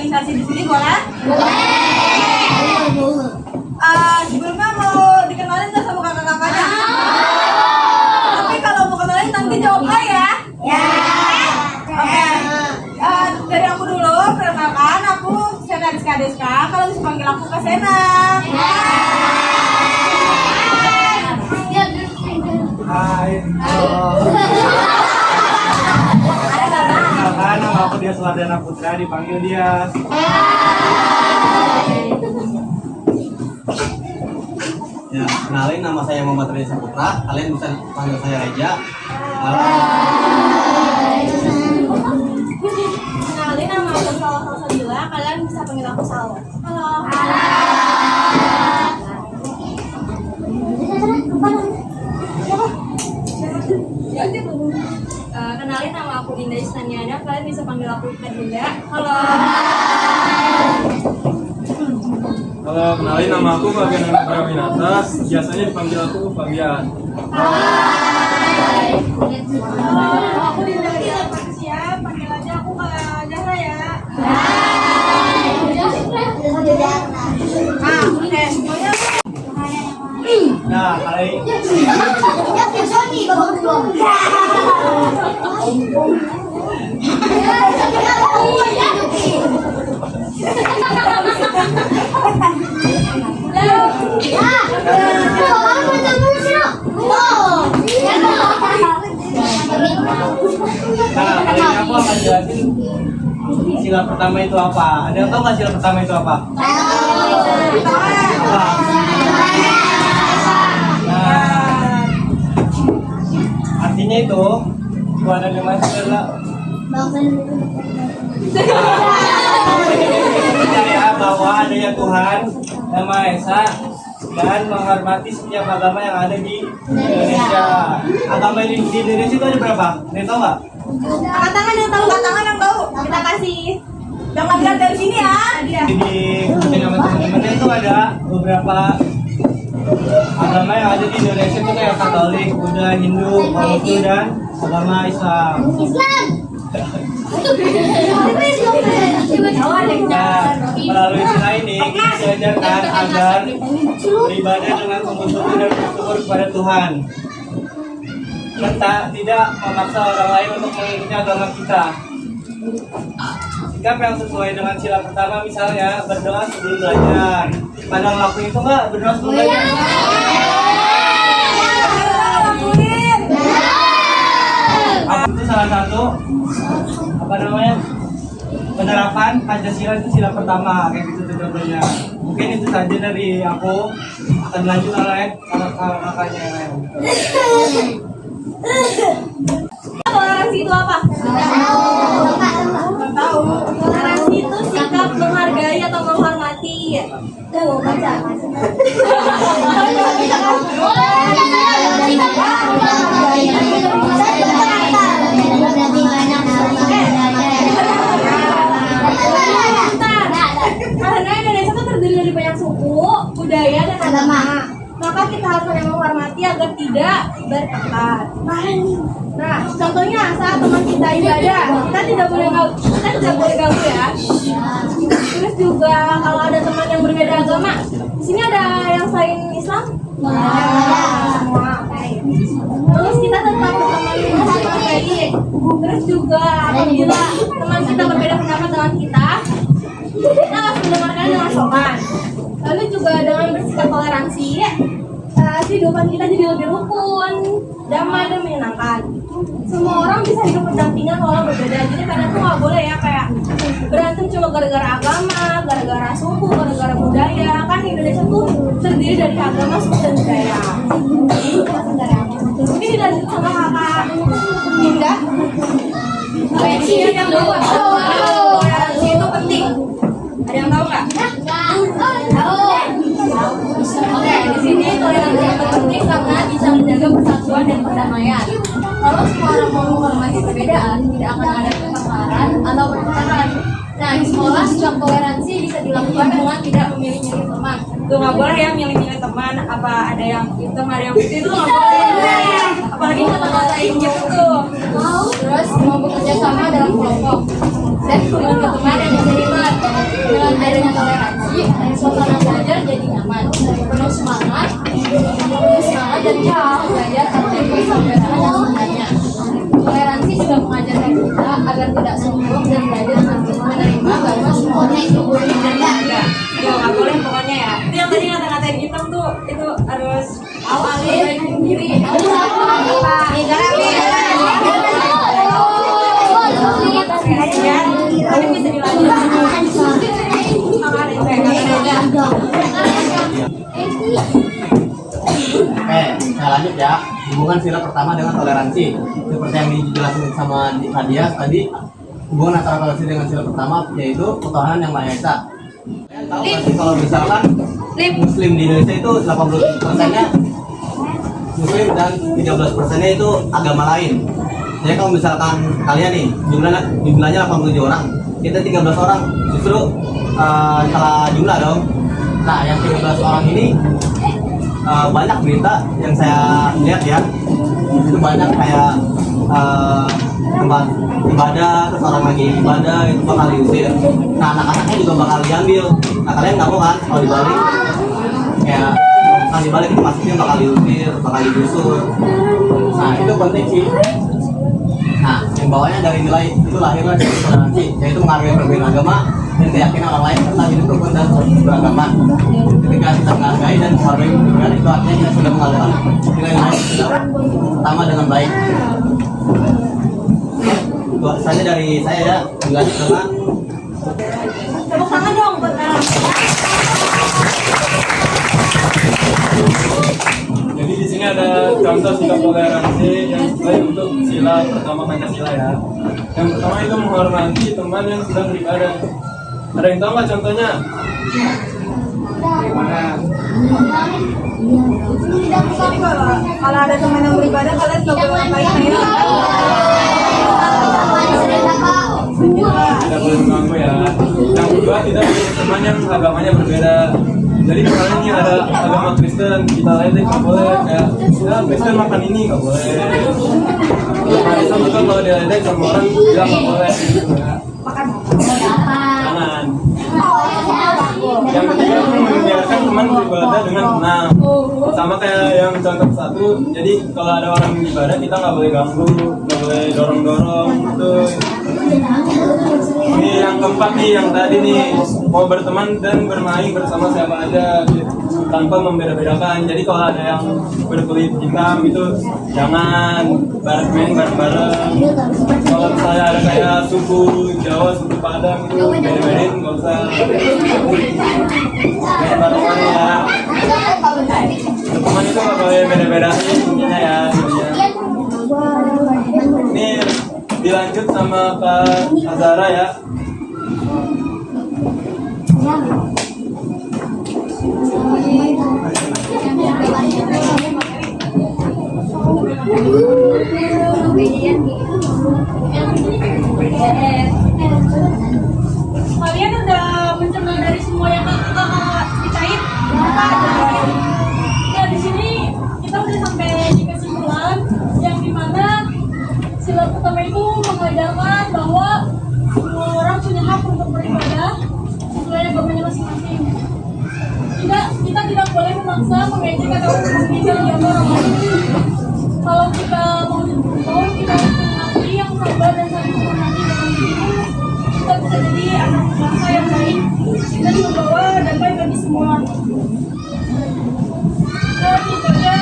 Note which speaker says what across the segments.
Speaker 1: bersosialisasi di sini boleh?
Speaker 2: Boleh.
Speaker 1: Sebelumnya mau dikenalin nggak sama kakak-kakaknya? Tapi kalau mau kenalin nanti jawab hai ya.
Speaker 2: Ya.
Speaker 1: Oke. Dari aku dulu, perkenalkan aku Sena Rizka Deska. Kalau bisa panggil aku Kak Sena.
Speaker 3: Hai. Perkenalkan, nama aku Dias Wardana Putra, dipanggil Dias.
Speaker 4: Ya, kenalin nama saya Muhammad Reza Putra. Kalian bisa panggil saya Reja.
Speaker 1: Kenalin nama aku Salwa Salsabila. Kalian bisa panggil aku Salwa. Halo. Kenalin nama aku Dinda Istaniana. Kalian bisa panggil aku Kak Dinda. Halo.
Speaker 3: Halo, kenalin nama aku Fabian Anugrah Winata. Biasanya dipanggil aku Fabian.
Speaker 1: Halo, aku Dinda Patricia. Panggil aja aku Kak Zahra ya. Oke, semuanya.
Speaker 3: Nah, kali ini aku akan jelasin sila pertama itu apa. Ada yang tahu nggak sila pertama itu apa? Apa? Nah, artinya itu Tuhan dan Maha Esa adalah percaya bahwa adanya Tuhan yang Maha Esa dan menghormati setiap agama yang ada di Indonesia. Agama di Indonesia itu ada berapa? Ada yang tahu nggak?
Speaker 1: Angkat tangan yang tahu, angkat tangan yang tahu. Kita kasih. Jangan lihat dari sini ya.
Speaker 3: Di nama teman-temannya itu ada beberapa agama yang ada di Indonesia itu kayak Katolik, Buddha, Hindu, Konghucu, dan agama Islam. Nah, melalui sila ini kita diajarkan agar beribadah dengan sungguh-sungguh dan bersyukur kepada Tuhan, serta tidak memaksa orang lain untuk mengikuti agama kita. Sikap yang sesuai dengan sila pertama, misalnya berdoa sebelum belajar. Pada ngelakuin itu nggak berdoa sebelum belajar? Itu salah satu penerapan Pancasila, itu sila pertama kayak gitu tuh contohnya. Mungkin itu saja dari aku, akan lanjut oleh kakak-kakaknya yang lain.
Speaker 1: Toleransi itu apa? Nggak tahu. Toleransi itu sikap menghargai atau menghormati. Tuh, baca. Karena Indonesia itu terdiri dari banyak suku, budaya, dan agama. Maka kita harus saling menghormati agar tidak bertengkar. Nah, contohnya saat teman kita ibadah, kita tidak boleh ganggu ya. Terus juga kalau ada teman yang berbeda agama, di sini ada yang selain Islam? Semua. Terus kita tetap menghargai. Terus juga apabila teman kita berbeda pendapat dengan kita harus mendengarkan dengan sopan. Lalu juga dengan bersikap toleransi, kehidupan kita jadi lebih rukun, damai, dan menyenangkan. Semua orang bisa hidup berdampingan walau berbeda. Jadi kadang tuh nggak boleh ya kayak berantem cuma gara-gara agama, gara-gara suku, gara-gara budaya. Kan Indonesia tuh terdiri dari agama, suku, dan budaya. Mungkin dilanjut sama kakak Dinda. Ini yang tahu nggak? Toleransi itu penting. Ada yang tahu nggak? Oke, di sini toleransi itu penting karena bisa menjaga persatuan dan perdamaian. Kalau semua orang mau menghormati perbedaan, tidak akan ada pertengkaran atau perpecahan. Nah, di sekolah sikap toleransi bisa dilakukan dengan tidak memilih-milih teman. Tuh nggak boleh ya milih-milih teman. Apa ada yang hitam, ada yang putih, itu nggak boleh. Apalagi kata-katain gitu tuh. Terus mau bekerja sama dalam kelompok. dan hubungan teman yang bisa dibuat. Dengan adanya toleransi, suasana belajar jadi nyaman, penuh semangat dan belajar arti persaudaraan yang sebenarnya. Toleransi juga mengajarkan kita agar tidak sombong dan belajar menerima bahwa semuanya itu boleh dan tidak.
Speaker 2: Yo, nggak boleh pokoknya ya. Itu yang tadi ngata-ngatain kita tuh, itu harus
Speaker 1: Awalin diri.
Speaker 2: tapi bisa dilanjut.
Speaker 4: Oke, saya lanjut ya. Hubungan sila pertama dengan toleransi. Seperti yang dijelasin sama Nadia tadi, hubungan antara toleransi dengan sila pertama yaitu ketuhanan yang Maha Esa. Kalian tahu nggak sih kalau misalkan Muslim di Indonesia itu 80%-nya Muslim dan 13%-nya itu agama lain. Jadi kalau misalkan kalian nih jumlahnya 87 orang, kita 13 orang, justru salah jumlah dong. Nah, yang 13 orang ini banyak berita yang saya lihat ya, itu banyak kayak tempat ibadah, terus orang lagi ibadah itu bakal diusir. Nah, anak-anaknya juga bakal diambil. Nah, kalian nggak mau kan kalau dibalik kayak kalau dibalik itu pastinya bakal diusir, bakal digusur. Nah, itu penting sih. Nah, yang bawahnya dari nilai itu lahirlah dari toleransi, yaitu menghargai perbedaan agama dan keyakinan orang lain serta hidup rukun dan beragama. Ketika kita menghargai dan menghargai perbedaan itu artinya kita sudah mengajarkan nilai-nilai pertama dengan baik. Itu saja dari saya ya. Lanjut sama.
Speaker 2: Tepuk tangan dong buat Nara.
Speaker 3: Jadi di sini ada contoh sikap toleransi yang baik untuk sila pertama Pancasila ya. Yang pertama itu menghormati teman yang sedang beribadah. Ada yang tahu nggak contohnya? Gimana?
Speaker 2: Jadi kalau ada teman yang beribadah, kalian nggak boleh ngapain ya?
Speaker 3: Tidak boleh mengganggu ya. Yang kedua, tidak punya teman yang agamanya berbeda. Jadi misalnya ini ada agama Kristen, kita lain nggak boleh kayak ya Kristen makan ini nggak boleh. Kalau Islam juga kalau diledek sama orang bilang nggak boleh. Jangan. Yang ketiga membiarkan teman beribadah dengan tenang. Sama kayak yang contoh satu. Jadi kalau ada orang beribadah kita nggak boleh ganggu, nggak boleh dorong-dorong gitu. Ini yang keempat nih, yang tadi nih mau berteman dan bermain bersama siapa aja tanpa membeda-bedakan. Jadi kalau ada yang berkulit hitam itu jangan main bareng-bareng. Kalau misalnya ada kayak suku Jawa, suku Padang itu beda-bedain nggak usah main bareng ya. Teman itu nggak boleh beda-bedain intinya ya. Ini dilanjut sama Kak Azara ya.
Speaker 1: Kalian udah mencerna dari semua yang kakak ceritain? Ya di sini kita udah sampai di kesimpulan yang dimana sila pertama itu mengajarkan bahwa semua orang punya hak untuk beribadah sesuai agamanya masing-masing. Kita tidak boleh memaksa, mengejek atau menghina agama orang lain. Kalau kita mau kita harus mengakui yang sabar dan saling menghormati dengan itu, kita bisa jadi anak bangsa yang baik dan membawa damai bagi semua. Dan itu aja.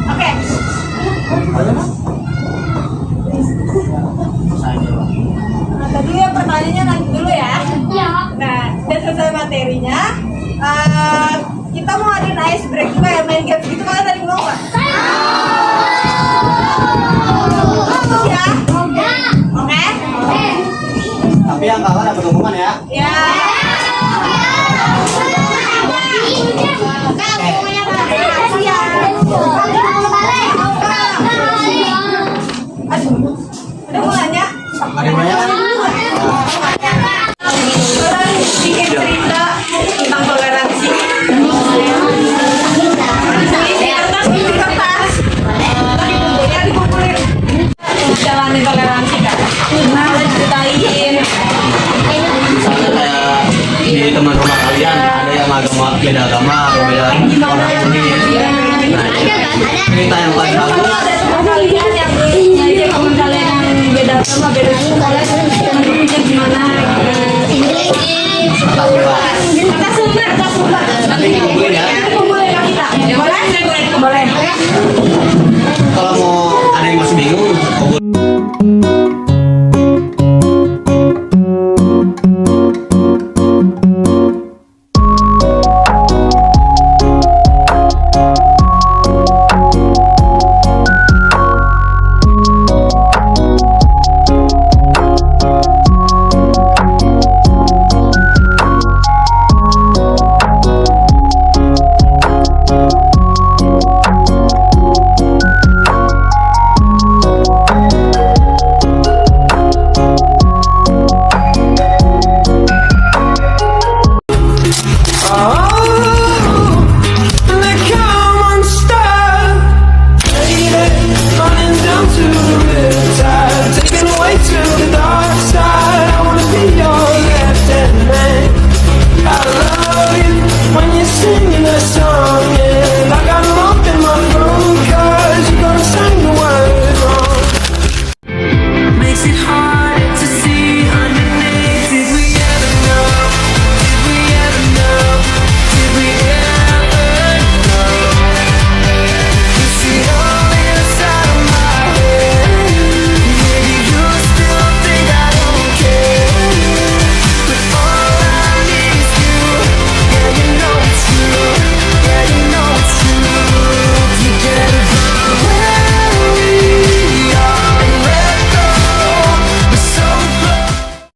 Speaker 2: Oke. Nah, tadi ya pertanyaannya nanti dulu ya.
Speaker 1: Ya.
Speaker 2: Nah, udah selesai materinya. Kita mau adain ice break juga ya, main games gitu. Kalian tadi mau nggak? Mau ya? Oke?
Speaker 4: Tapi yang kalah dapat hukuman ya.
Speaker 2: Ya. Aduh, udah mau nanya?
Speaker 4: Ada yang banyak kan?
Speaker 2: Orang bikin cerita
Speaker 4: agama, perbedaan warna kulit. Nah, cerita yang paling bagus
Speaker 2: Kalian yang teman kalian yang beda agama, beda suku, kalian menurutnya gimana? Kata sumber.
Speaker 4: nanti dikumpulin ya.
Speaker 2: Kumpulin ke kita. Boleh? Boleh.